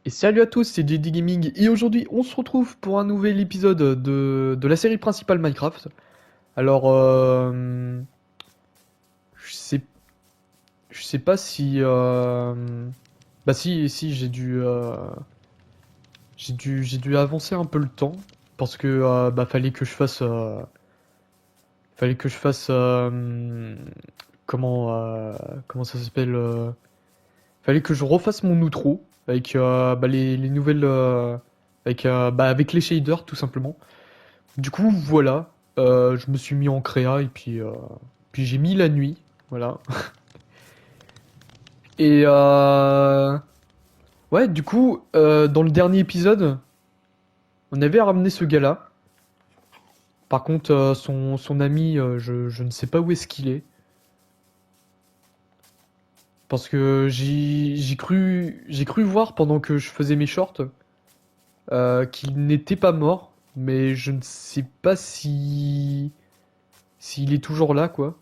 Et salut à tous, c'est JD Gaming et aujourd'hui on se retrouve pour un nouvel épisode de la série principale Minecraft. Alors, je sais, je sais pas si, bah si j'ai dû avancer un peu le temps parce que bah fallait que je fasse, comment ça s'appelle, fallait que je refasse mon outro avec bah, les nouvelles, avec les shaders tout simplement. Du coup, voilà, je me suis mis en créa et puis j'ai mis la nuit, voilà. Et ouais, du coup, dans le dernier épisode, on avait ramené ce gars-là. Par contre, son ami, je ne sais pas où est-ce qu'il est. Parce que j'ai cru voir pendant que je faisais mes shorts qu'il n'était pas mort, mais je ne sais pas si s'il est toujours là, quoi.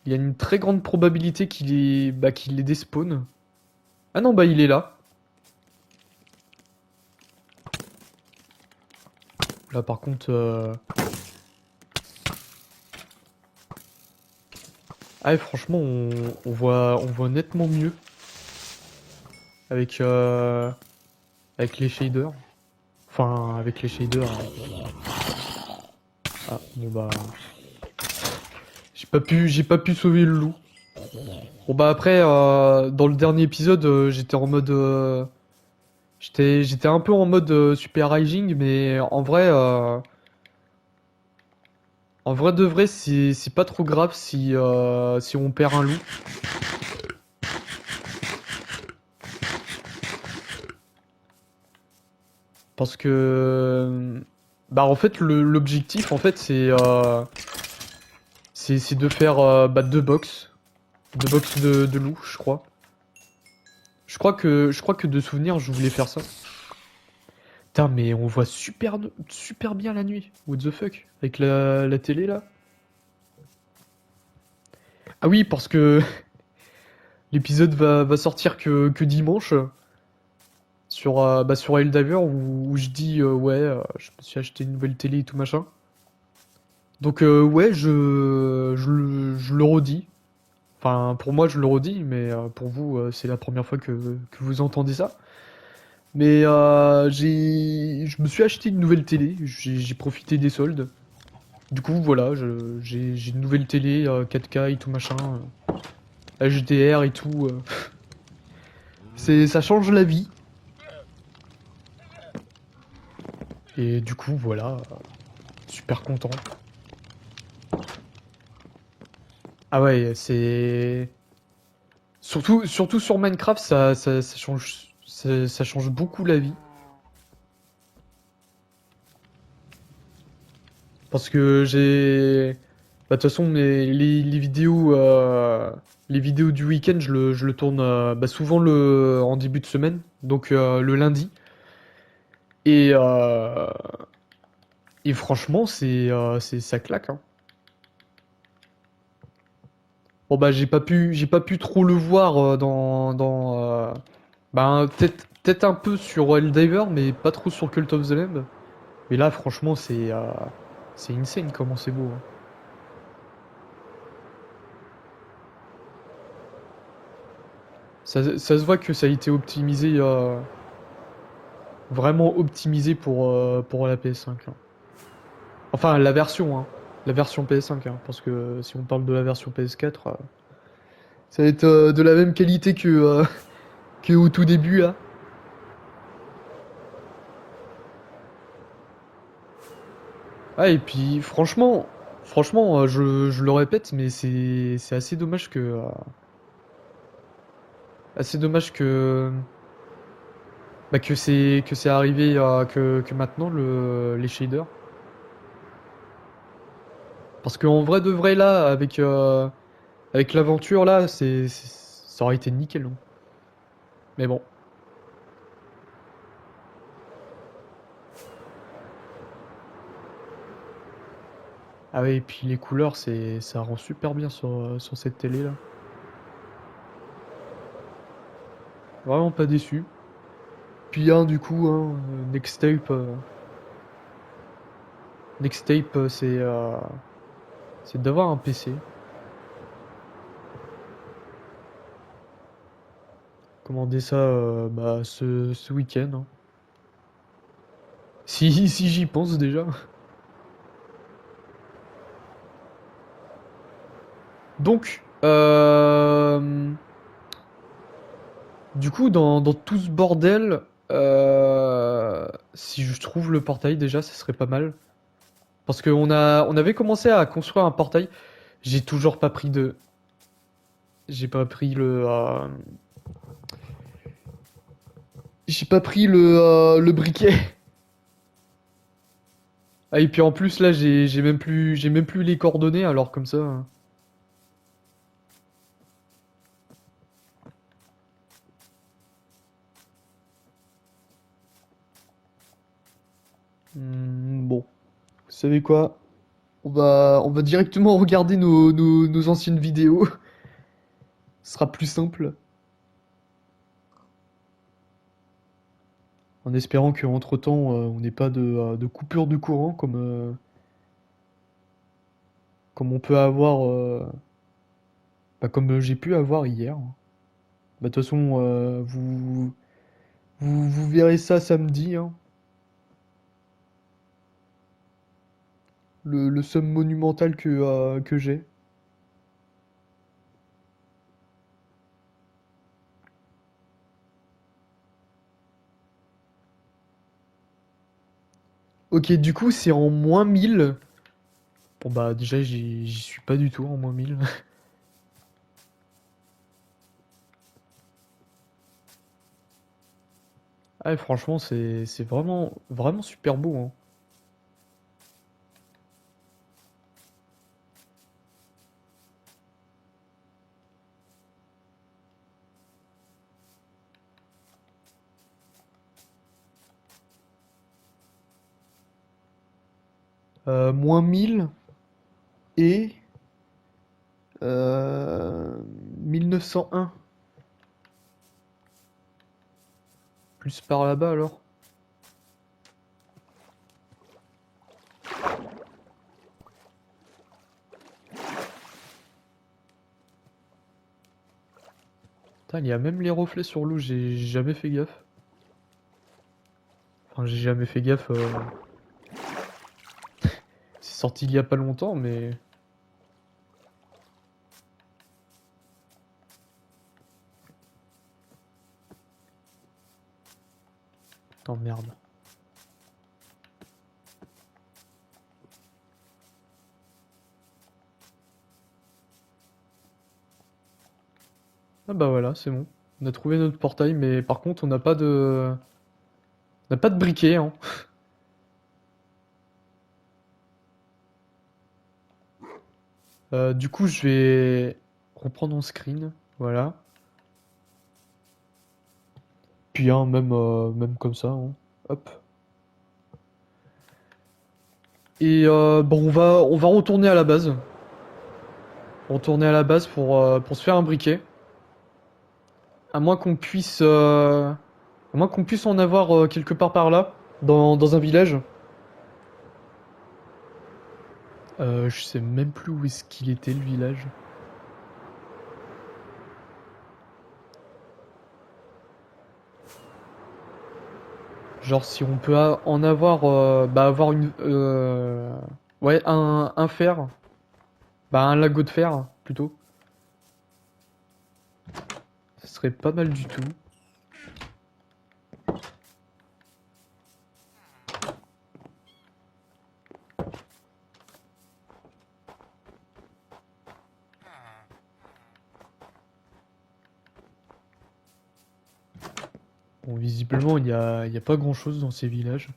Il y a une très grande probabilité qu'il est despawn. Ah non, bah il est là. Là par contre, ah et franchement, on voit nettement mieux avec avec les shaders. Enfin, avec les shaders. Ah bon bah, j'ai pas pu sauver le loup. Bon bah après, dans le dernier épisode, j'étais en mode, j'étais un peu en mode super raging, mais en vrai de vrai, c'est pas trop grave si on perd un loup. Parce que bah en fait l'objectif en fait c'est de faire bah, deux box de loup je crois. Je crois que de souvenir je voulais faire ça. Putain mais on voit super bien la nuit. What the fuck avec la télé là. Ah oui parce que l'épisode va sortir que dimanche sur bah, sur Helldiver où je dis ouais je me suis acheté une nouvelle télé et tout machin. Donc ouais je le redis. Enfin, pour moi, je le redis, mais pour vous, c'est la première fois que vous entendez ça. Mais je me suis acheté une nouvelle télé, j'ai profité des soldes. Du coup, voilà, j'ai une nouvelle télé 4K et tout machin, HDR et tout. Ça change la vie. Et du coup, voilà, super content. Ah ouais, c'est... Surtout sur Minecraft, ça change beaucoup la vie. Parce que j'ai... Bah, de toute façon, les vidéos du week-end, je le tourne bah, souvent en début de semaine, donc le lundi. Et, euh, et franchement, ça claque, hein. Bon bah j'ai pas pu trop le voir bah, peut-être un peu sur Helldiver, mais pas trop sur Cult of the Lamb. Mais là, franchement, c'est insane comment c'est beau, hein. Ça se voit que ça a été optimisé, vraiment optimisé pour la PS5, hein. Enfin, la version, hein. La version PS5, hein, parce que si on parle de la version PS4, ça va être de la même qualité que au tout début, là. Ah, et puis, franchement, je le répète, mais c'est assez dommage bah, que c'est arrivé, que maintenant, les shaders. Parce qu'en vrai de vrai, là, avec l'aventure, là, ça aurait été nickel, hein. Mais bon. Ah ouais, et puis les couleurs, ça rend super bien sur cette télé là. Vraiment pas déçu. Puis hein, du coup, hein, Next Tape, c'est d'avoir un PC. Commander ça bah, ce week-end, hein. Si j'y pense déjà. Donc, du coup, dans tout ce bordel, si je trouve le portail déjà, ça serait pas mal. Parce on avait commencé à construire un portail. J'ai toujours pas pris de... J'ai pas pris J'ai pas pris le briquet. Ah, et puis en plus, là, j'ai même plus les coordonnées, alors comme ça, hein. Bon. Vous savez quoi? On va directement regarder nos anciennes vidéos. Ce sera plus simple. En espérant qu'entre-temps, on n'ait pas de coupure de courant comme on peut avoir, bah, comme j'ai pu avoir hier. Bah, de toute façon, vous verrez ça samedi, hein. Le somme monumental que j'ai. Ok, du coup, c'est en -1000. Bon, bah, déjà, j'y suis pas du tout en -1000. Ah, et franchement, c'est vraiment, vraiment super beau, hein. -1000 et 1901. Plus par là-bas, alors. Putain, il y a même les reflets sur l'eau, j'ai jamais fait gaffe. Enfin, j'ai jamais fait gaffe. C'est sorti il y a pas longtemps, mais... Putain, merde. Ah bah voilà, c'est bon. On a trouvé notre portail, mais par contre, on n'a pas de... On n'a pas de briquet, hein. Du coup, je vais reprendre mon screen. Voilà. Puis, hein, même comme ça, hein. Hop. Et bon, on va retourner à la base. Retourner à la base pour se faire un briquet. À moins qu'on puisse... à moins qu'on puisse en avoir quelque part par là, dans un village. Je sais même plus où est-ce qu'il était, le village. Genre si on peut en avoir, bah avoir une, ouais un fer, bah un lagot de fer plutôt. Ce serait pas mal du tout. Bon, visiblement il y a pas grand-chose dans ces villages.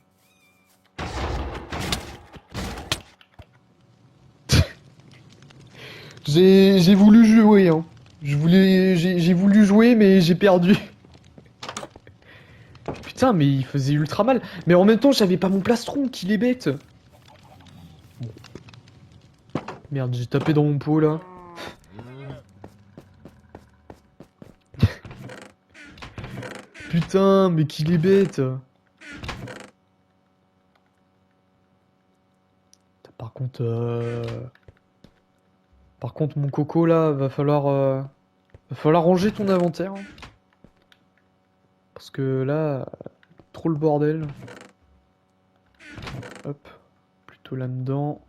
J'ai voulu jouer, hein. J'ai voulu jouer mais j'ai perdu. Putain, mais il faisait ultra mal. Mais en même temps, j'avais pas mon plastron, qu'il est bête. Merde, j'ai tapé dans mon pot là. Putain, mais qu'il est bête. Par contre, mon coco là, va falloir ranger ton inventaire, hein. Parce que là, trop le bordel. Hop, plutôt là-dedans.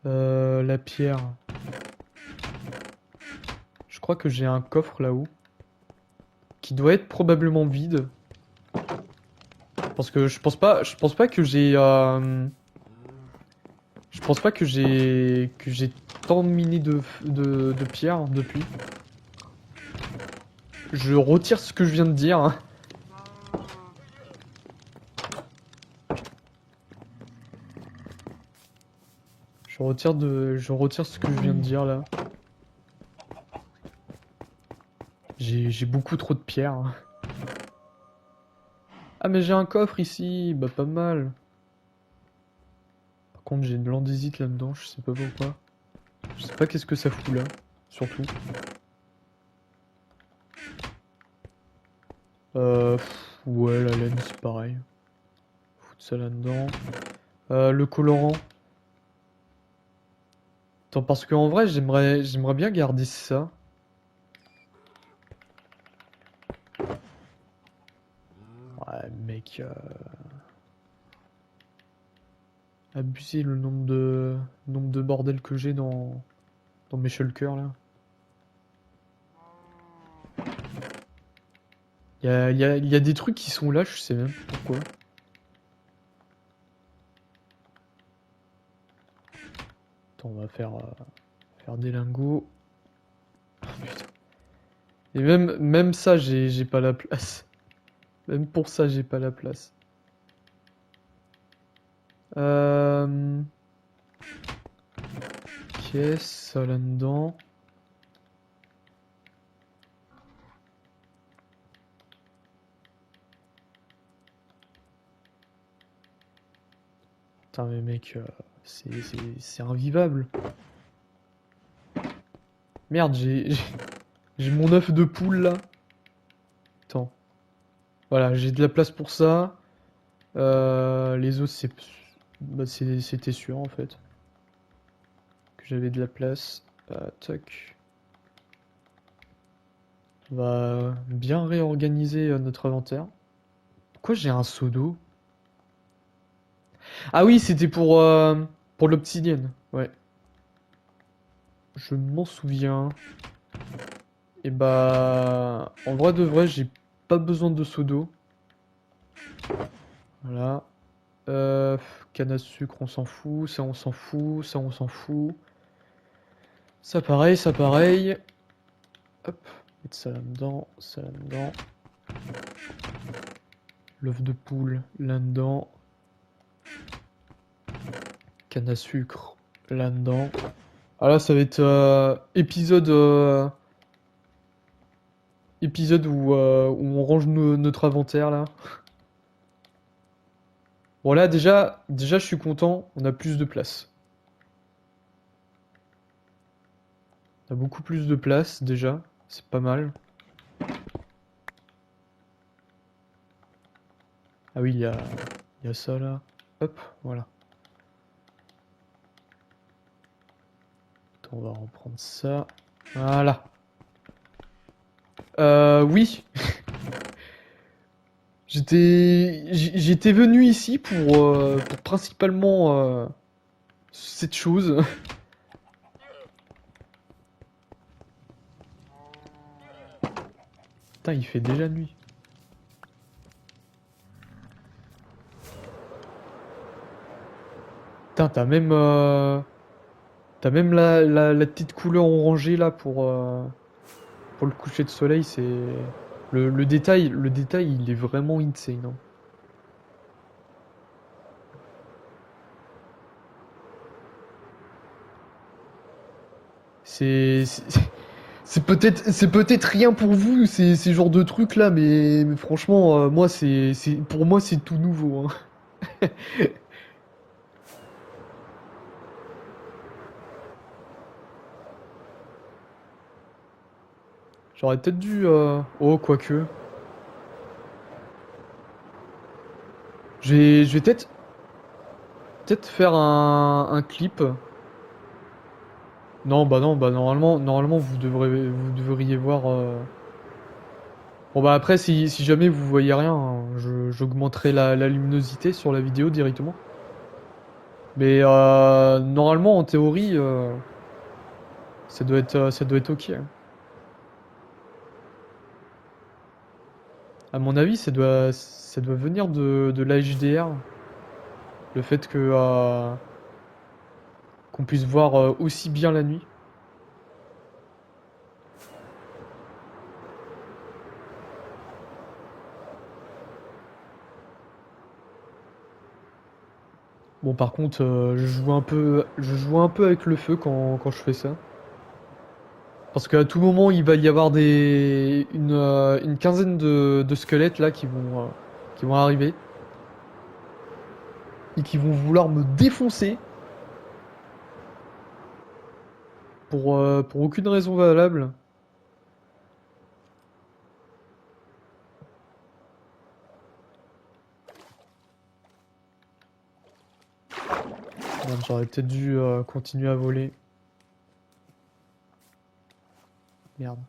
La pierre. Je crois que j'ai un coffre là-haut. Qui doit être probablement vide. Parce que je pense pas que j'ai, je pense pas que j'ai tant miné de pierres depuis. Je retire ce que je viens de dire, hein. Je retire ce que je viens de dire là. J'ai beaucoup trop de pierres, hein. Ah mais j'ai un coffre ici, bah pas mal. Par contre j'ai de l'andésite là-dedans, je sais pas pourquoi. Je sais pas qu'est-ce que ça fout là, surtout. Ouais la laine c'est pareil. Foutre ça là-dedans. Le colorant. Attends parce qu'en vrai j'aimerais bien garder ça. Ouais mec, abuser le nombre de bordel que j'ai dans mes shulkers là. Il y a des trucs qui sont là, je sais même pas pourquoi. Attends, on va faire des lingots. Oh, putain. Et même ça, j'ai pas la place. Même pour ça, j'ai pas la place. Euh... Ok, ça là-dedans. Putain, mais mec, c'est invivable. Merde, j'ai mon œuf de poule là. Attends. Voilà, j'ai de la place pour ça. Les autres, bah, c'était sûr en fait. Que j'avais de la place. Toc. On va bien réorganiser notre inventaire. Pourquoi j'ai un seau d'eau? Ah oui, c'était pour l'obsidienne. Ouais. Je m'en souviens. Et bah... En vrai de vrai, j'ai pas besoin de seau d'eau. Voilà. Canne à sucre, on s'en fout. Ça, on s'en fout. Ça, on s'en fout. Ça, pareil, ça, pareil. Hop. Mettre ça là-dedans. Ça là-dedans. L'œuf de poule là-dedans. Canne à sucre là-dedans. Ah là, ça va être épisode où on range notre inventaire là. Bon là déjà je suis content, on a plus de place. On a beaucoup plus de place déjà, c'est pas mal. Ah oui, il y a ça là. Hop, voilà. Attends, on va reprendre ça. Voilà. Oui. J'étais venu ici pour principalement cette chose. Putain, il fait déjà nuit. Putain, t'as même la petite couleur orangée là pour le coucher de soleil, c'est... le détail, il est vraiment insane, hein. C'est c'est peut-être rien pour vous, ces genres de trucs là, mais franchement, moi, pour moi, c'est tout nouveau, hein. J'aurais peut-être dû... Oh, quoique. Je vais peut-être faire un clip. Non, bah non, bah normalement vous devriez voir. Bon bah après si jamais vous voyez rien, hein, j'augmenterai la luminosité sur la vidéo directement. Mais normalement en théorie, ça doit être ok, hein. À mon avis, ça doit venir de l'HDR. Le fait que qu'on puisse voir aussi bien la nuit. Bon par contre, je joue un peu avec le feu quand je fais ça. Parce qu'à tout moment, il va y avoir une quinzaine de squelettes là qui vont arriver et qui vont vouloir me défoncer pour aucune raison valable. Merde, j'aurais peut-être dû continuer à voler. Merde.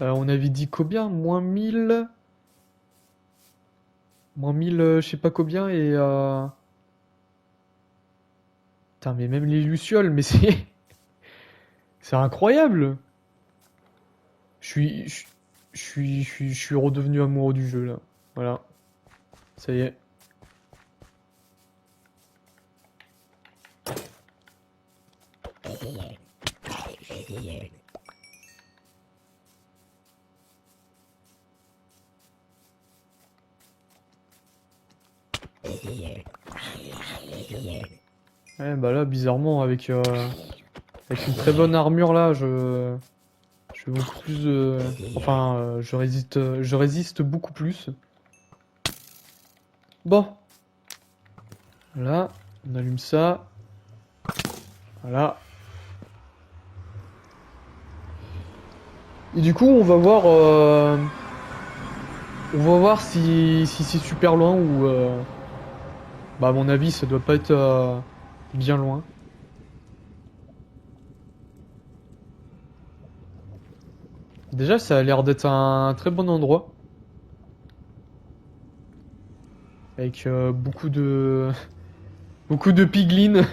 On avait dit combien? Moins 1000 je sais pas combien et putain, mais même les lucioles, mais c'est... C'est incroyable! Je suis... Je, je suis redevenu amoureux du jeu, là. Voilà. Ça y est. Ouais, bah là, bizarrement, avec une très bonne armure, là, je fais beaucoup plus de... Enfin, je résiste beaucoup plus. Bon. Là, on allume ça. Voilà. Et du coup, on va voir si c'est super loin ou... Bah, à mon avis, ça doit pas être bien loin. Déjà, ça a l'air d'être un très bon endroit. Avec beaucoup de... beaucoup de piglins.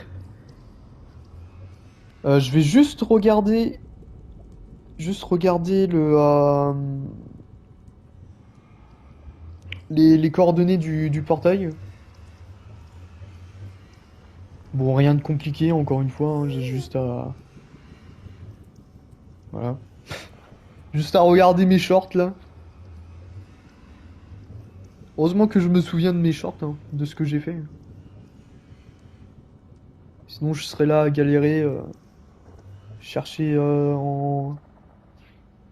Je vais juste regarder... Juste regarder les coordonnées du portail. Bon, rien de compliqué, encore une fois, hein, j'ai juste à... Voilà. Juste à regarder mes shorts, là. Heureusement que je me souviens de mes shorts, hein, de ce que j'ai fait. Sinon, je serais là à galérer, chercher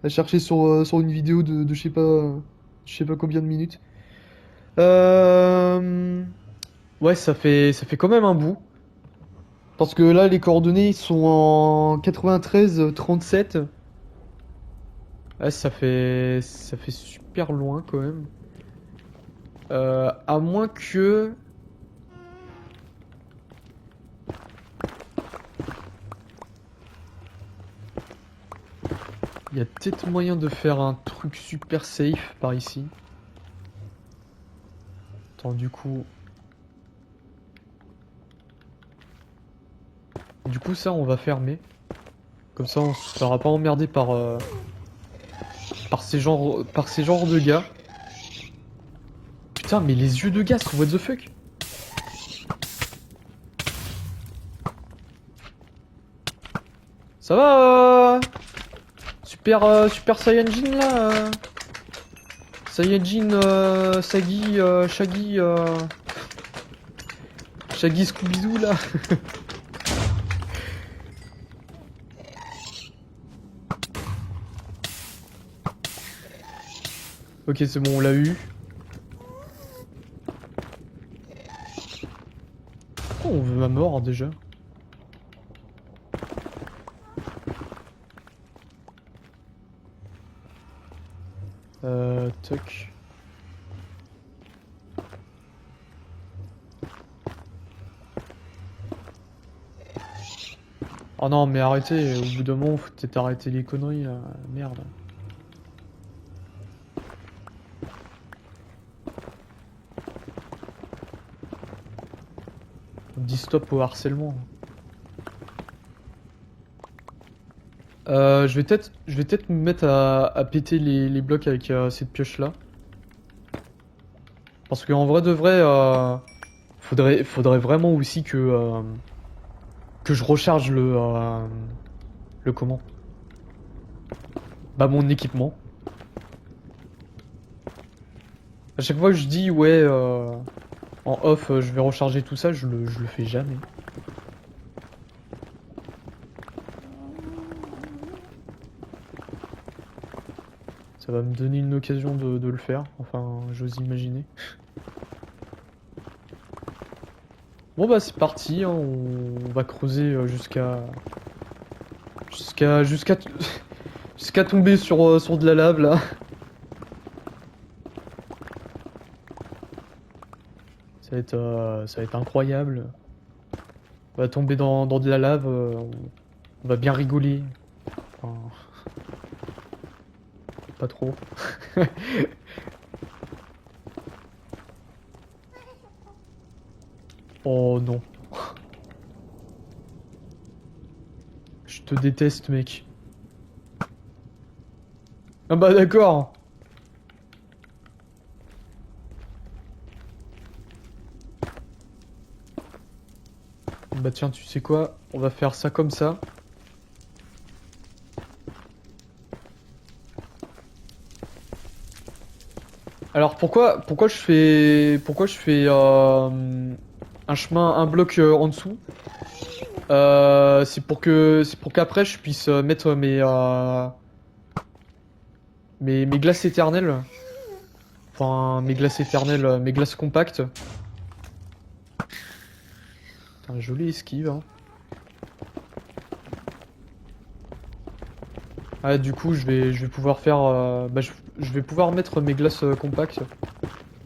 à chercher sur une vidéo de je sais pas combien de minutes. Euh... Ouais, ça fait quand même un bout. Parce que là, les coordonnées sont en 93-37. Ouais, ça fait super loin quand même. À moins que... Il y a peut-être moyen de faire un truc super safe par ici. Attends, du coup... Du coup, ça, on va fermer. Comme ça, on se fera pas emmerder par ces genres de gars. Putain, mais les yeux de gaz, what the fuck? Ça va Super Saiyajin là Saiyajin Sagi Shaggy Shaggy Scooby-Doo là. Ok, c'est bon, on l'a eu. Pourquoi on veut ma mort déjà? Toc. Oh non, mais arrêtez, au bout d'un moment, faut peut-être arrêter les conneries, là. Merde. On dit stop au harcèlement. Je vais peut-être me mettre à péter les blocs avec cette pioche-là. Parce qu'en vrai de vrai, faudrait vraiment aussi que je recharge le comment? Bah mon équipement. À chaque fois que je dis ouais en off je vais recharger tout ça, je le fais jamais. Ça va me donner une occasion de le faire, enfin j'ose imaginer. Bon bah c'est parti, hein, on va creuser jusqu'à jusqu'à tomber sur de la lave là. Ça va être incroyable. On va tomber dans de la lave, on va bien rigoler. Enfin, pas trop. Oh non. Je te déteste mec. Ah bah d'accord. Bah tiens, tu sais quoi? On va faire ça comme ça. Alors pourquoi je fais un chemin, un bloc en dessous? C'est pour qu'après je puisse mettre mes glaces éternelles. Enfin mes glaces éternelles, mes glaces compactes. Putain, jolie esquive, hein. Ah du coup je vais pouvoir faire je vais pouvoir mettre mes glaces compactes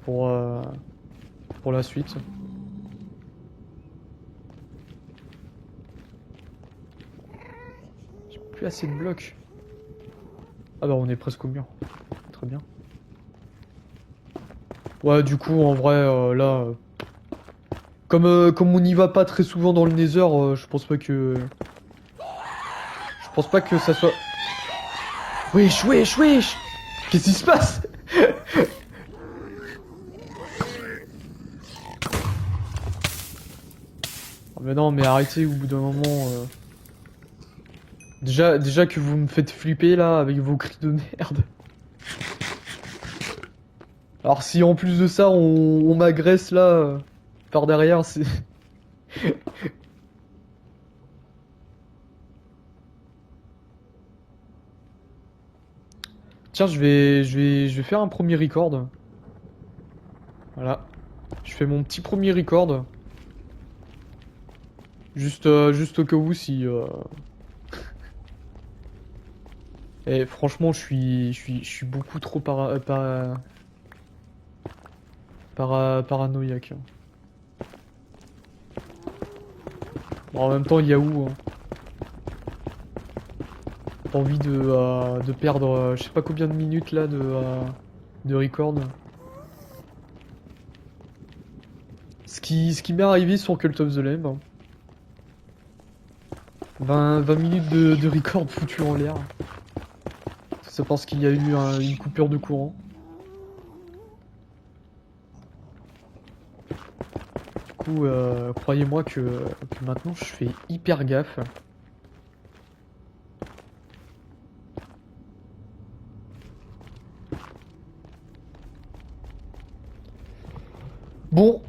pour euh, pour la suite. J'ai plus assez de blocs. Ah bah on est presque au mur. Très bien. Ouais, du coup, en vrai, là, comme on n'y va pas très souvent dans le Nether, je pense pas que ça soit. Wesh, wesh, wesh! Qu'est-ce qui se passe? Oh, mais non, mais arrêtez au bout d'un moment. Déjà que vous me faites flipper là avec vos cris de merde. Alors si en plus de ça on m'agresse là par derrière, c'est. Tiens, je vais faire un premier record. Voilà. Je fais mon petit premier record. Juste au cas où si. Et franchement, je suis beaucoup trop paranoïaque. Bon, en même temps, Yahoo, hein. Pas envie de perdre je sais pas combien de minutes là de record. Ce qui m'est arrivé sur Cult of the Lamb, hein. 20 minutes de record foutu en l'air. C'est parce qu'il y a eu une coupure de courant. Du coup, croyez-moi que maintenant je fais hyper gaffe. Bon,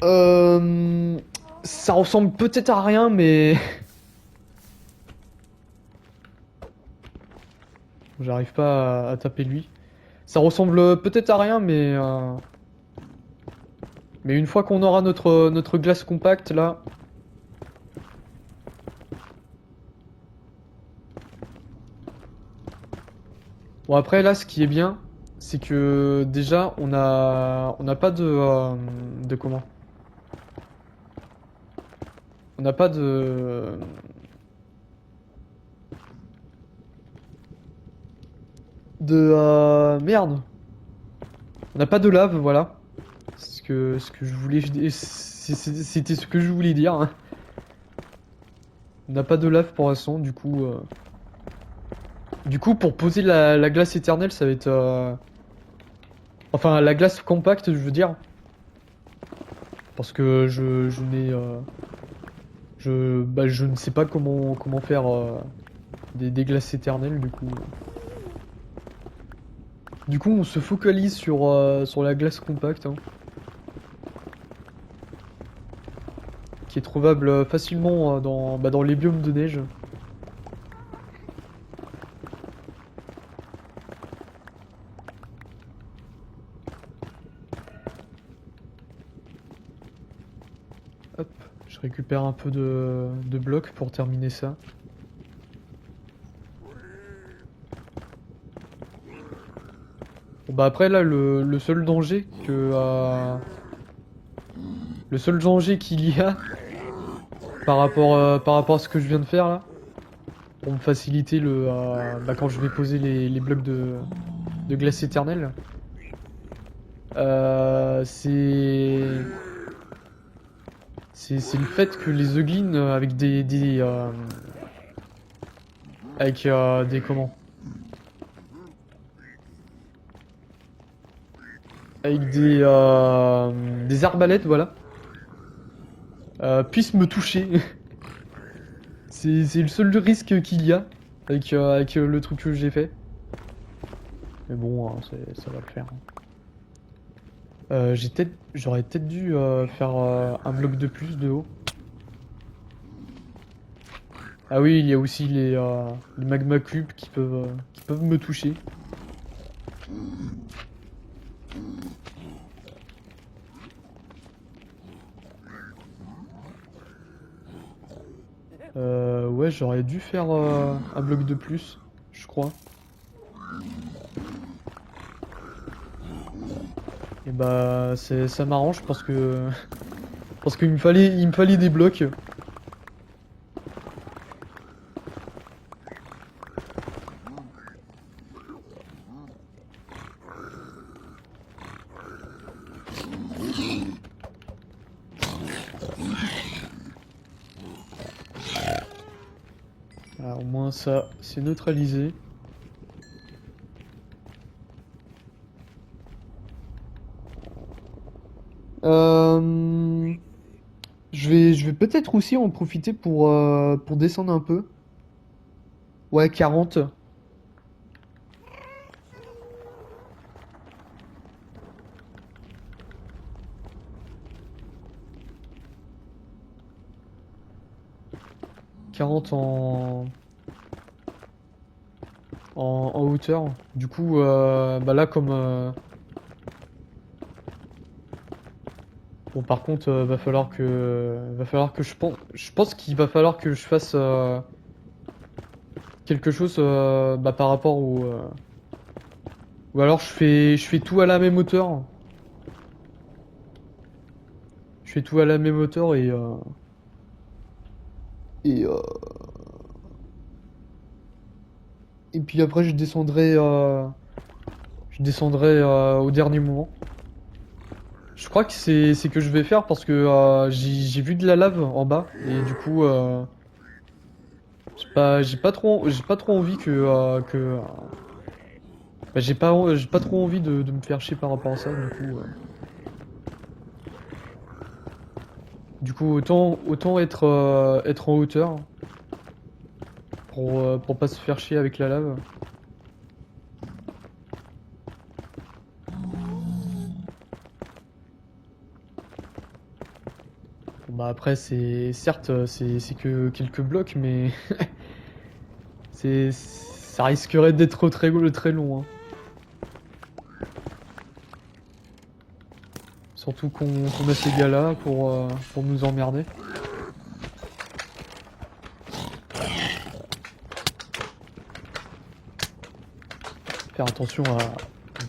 ça ressemble peut-être à rien, mais j'arrive pas à taper lui. Ça ressemble peut-être à rien, mais une fois qu'on aura notre glace compacte là. Bon après là, ce qui est bien, c'est que déjà on n'a pas de comment? On n'a pas de merde. On n'a pas de lave, voilà. Ce que je voulais, c'était ce que je voulais dire, hein. On n'a pas de lave pour l'instant, du coup, pour poser la glace éternelle, ça va être, enfin, la glace compacte, je veux dire, parce que je n'ai, je ne sais pas comment faire des glaces éternelles, du coup. Du coup, on se focalise sur la glace compacte, hein, qui est trouvable facilement dans les biomes de neige. Hop, je récupère un peu de blocs pour terminer ça. Bon, bah après là, le seul danger le seul danger qu'il y a par rapport à ce que je viens de faire là, pour me faciliter quand je vais poser les blocs de glace éternelle, c'est c'est le fait que les Euglines avec avec des comment, avec des arbalètes, voilà, puissent me toucher. C'est le seul risque qu'il y a avec le truc que j'ai fait. Mais bon, hein, ça va le faire. J'aurais peut-être dû faire un bloc de plus de haut. Ah oui, il y a aussi les magma cubes qui peuvent me toucher. Ouais, j'aurais dû faire un bloc de plus, je crois. Et bah, ça m'arrange parce que parce il me fallait des blocs. Ah, au moins ça, c'est neutralisé. Euh... je vais peut-être aussi en profiter pour descendre un peu. Ouais, 40. 40 en hauteur. Du coup, bah là, bon, par contre, va falloir que je pense qu'il va falloir que je fasse quelque chose bah, par rapport ou alors je fais tout à la même hauteur. Je fais tout à la même hauteur et, euh, et puis après je descendrai au dernier moment. Je crois que c'est ce que je vais faire parce que j'ai vu de la lave en bas et du coup j'ai pas trop envie bah, j'ai pas trop envie de me faire chier par rapport à ça du coup autant être en hauteur pour pas se faire chier avec la lave. Bon, bah après c'est certes c'est que quelques blocs mais ça risquerait d'être très long, hein. Surtout qu'on a ces gars-là pour nous emmerder. Faire attention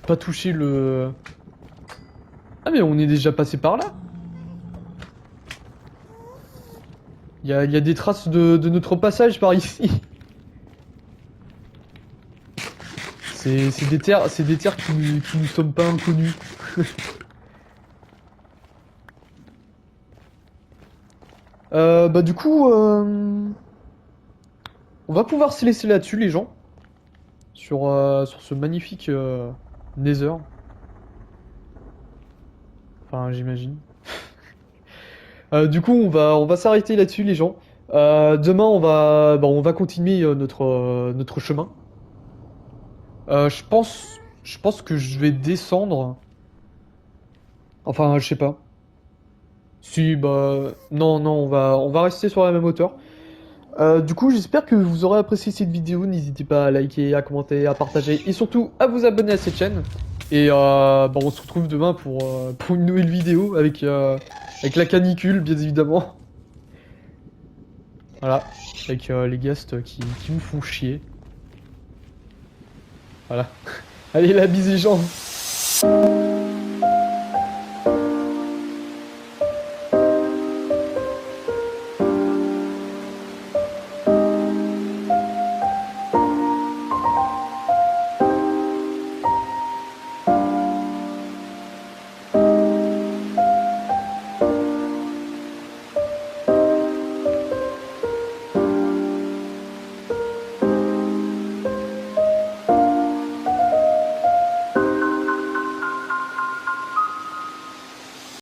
Pas toucher le... Ah mais on est déjà passé par là. Il y a des traces de notre passage par ici. C'est des terres qui nous sommes pas inconnues. Bah du coup, on va pouvoir se laisser là-dessus les gens. Sur ce magnifique Nether. Enfin j'imagine. Du coup on va s'arrêter là-dessus les gens. Demain on va continuer notre chemin. Je pense que je vais descendre. Enfin, je sais pas. Si, bah, non, non, on va rester sur la même hauteur. Du coup, j'espère que vous aurez apprécié cette vidéo. N'hésitez pas à liker, à commenter, à partager et surtout à vous abonner à cette chaîne. Et bah, on se retrouve demain pour une nouvelle vidéo avec la canicule, bien évidemment. Voilà, avec les guests qui me font chier. Voilà. Allez, la bise les gens.